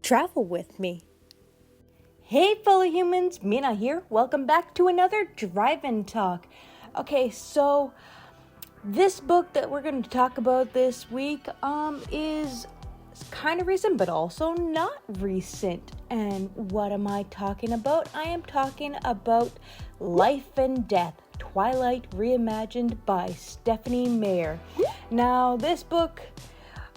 Travel with me. Hey fellow humans, Mina here. Welcome back to another Drive-In Talk. Okay, so this book that we're going to talk about this week is kind of recent, but also not recent. And what am I talking about? I am talking about Life and Death, Twilight Reimagined by Stephanie Meyer. Now, this book,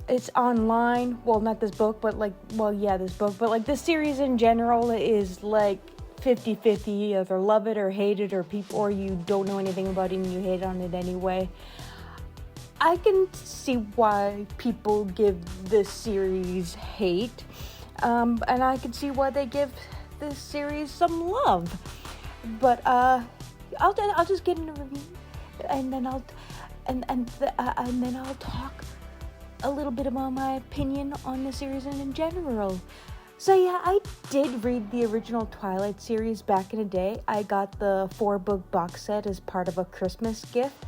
it's online. Well, not this book, but this book. But this series in general is 50-50. You either love it or hate it, or you don't know anything about it and you hate on it anyway. I can see why people give this series hate. And I can see why they give this series some love. But I'll just get into a review, and then I'll talk a little bit about my opinion on the series and in general. So yeah, I did read the original Twilight series back in the day. I got the 4-book box set as part of a Christmas gift.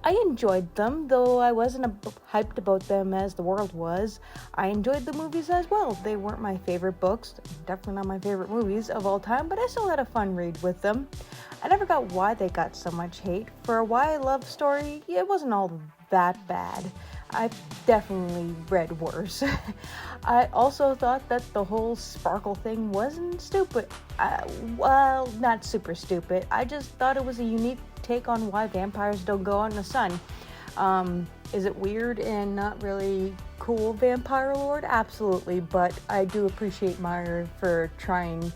I enjoyed them, though I wasn't hyped about them as the world was. I enjoyed the movies as well. They weren't my favorite books, definitely not my favorite movies of all time, but I still had a fun read with them. I never got why they got so much hate. For a YA love story, it wasn't all that bad. I've definitely read worse. I also thought that the whole sparkle thing wasn't stupid. Well, not super stupid. I just thought it was a unique take on why vampires don't go out in the sun. Is it weird and not really cool vampire lore? Absolutely, but I do appreciate Meyer for trying,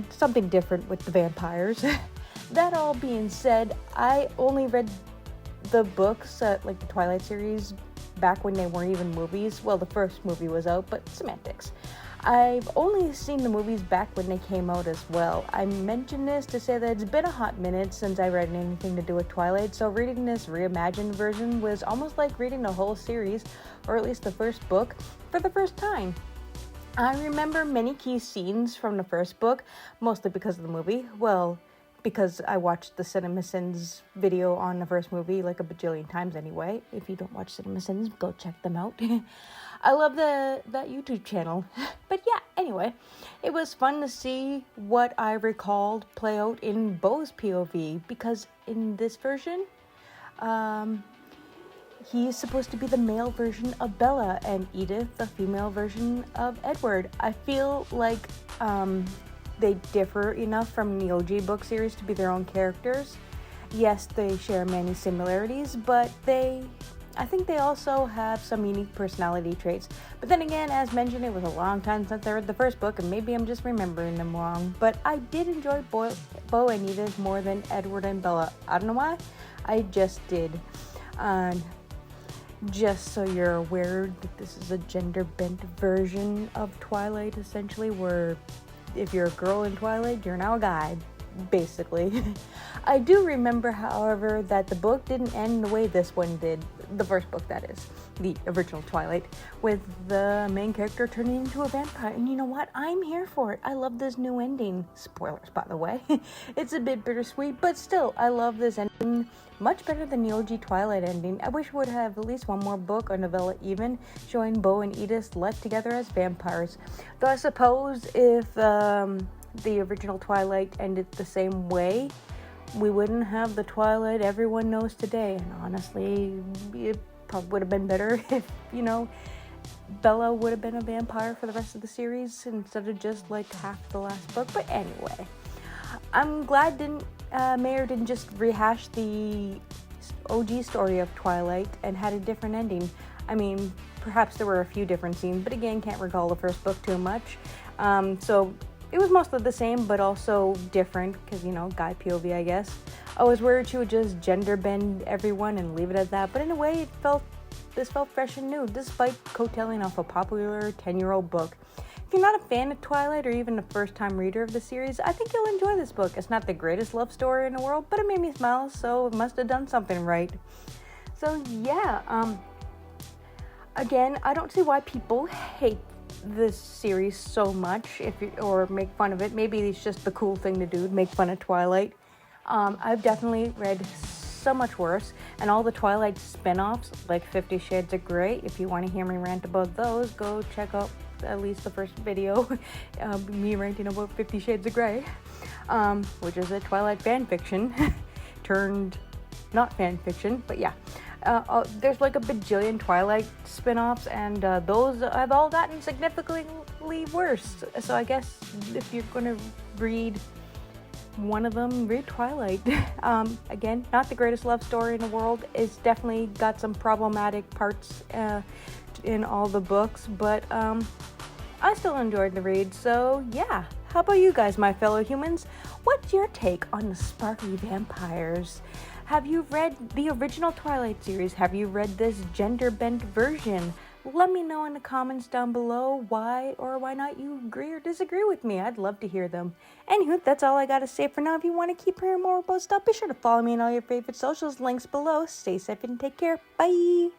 something different with the vampires. That all being said, I only read the books, the Twilight series, back when they weren't even movies. Well, the first movie was out, but semantics. I've only seen the movies back when they came out as well. I mention this to say that it's been a hot minute since I read anything to do with Twilight, so reading this reimagined version was almost like reading the whole series, or at least the first book, for the first time. I remember many key scenes from the first book, mostly because of the movie. Well, because I watched the CinemaSins video on the first movie a bajillion times anyway. If you don't watch CinemaSins, go check them out. I love that YouTube channel. But yeah, anyway, it was fun to see what I recalled play out in Beau's POV, because in this version, he's supposed to be the male version of Bella, and Edith the female version of Edward. I feel like they differ enough from the OG book series to be their own characters. Yes, they share many similarities, but I think they also have some unique personality traits. But then again, as mentioned, it was a long time since I read the first book, and maybe I'm just remembering them wrong. But I did enjoy Beau and Edith more than Edward and Bella. I don't know why, I just did. Just so you're aware that this is a gender-bent version of Twilight, essentially, where if you're a girl in Twilight, you're now a guy, basically. I do remember, however, that the book didn't end the way this one did. The first book, that is. The original Twilight. With the main character turning into a vampire. And you know what? I'm here for it. I love this new ending. Spoilers, by the way. It's a bit bittersweet, but still, I love this ending much better than the OG Twilight ending. I wish we would have at least one more book or novella even, showing Beau and Edith left together as vampires. Though I suppose if the original Twilight ended the same way, we wouldn't have the Twilight everyone knows today. And honestly, it probably would have been better if, Bella would have been a vampire for the rest of the series instead of just half the last book. But anyway, I'm glad Meyer didn't just rehash the OG story of Twilight and had a different ending. I mean, perhaps there were a few different scenes, but again, can't recall the first book too much. So it was mostly the same, but also different, because, guy POV, I guess. I was worried she would just gender bend everyone and leave it at that, but in a way, this felt fresh and new, despite coattailing off a popular 10-year-old book. If you're not a fan of Twilight or even a first-time reader of the series, I think you'll enjoy this book. It's not the greatest love story in the world, but it made me smile, so it must have done something right. So yeah, again, I don't see why people hate this series so much, or make fun of it. Maybe it's just the cool thing to do, to make fun of Twilight. I've definitely read so much worse, and all the Twilight spin-offs, like 50 Shades of Grey. If you want to hear me rant about those, go check out at least the first video, me ranting about 50 Shades of Grey, which is a Twilight fan fiction turned not fan fiction, but yeah. There's like a bajillion Twilight spin-offs, and those have all gotten significantly worse. So I guess if you're going to read one of them, read Twilight. Again, not the greatest love story in the world. It's definitely got some problematic parts in all the books, but I still enjoyed the read. So yeah, how about you guys, my fellow humans? What's your take on the sparkly vampires? Have you read the original Twilight series? Have you read this gender-bent version? Let me know in the comments down below why or why not you agree or disagree with me. I'd love to hear them. Anywho, that's all I gotta say for now. If you want to keep hearing more about stuff, be sure to follow me on all your favorite socials. Links below. Stay safe and take care. Bye!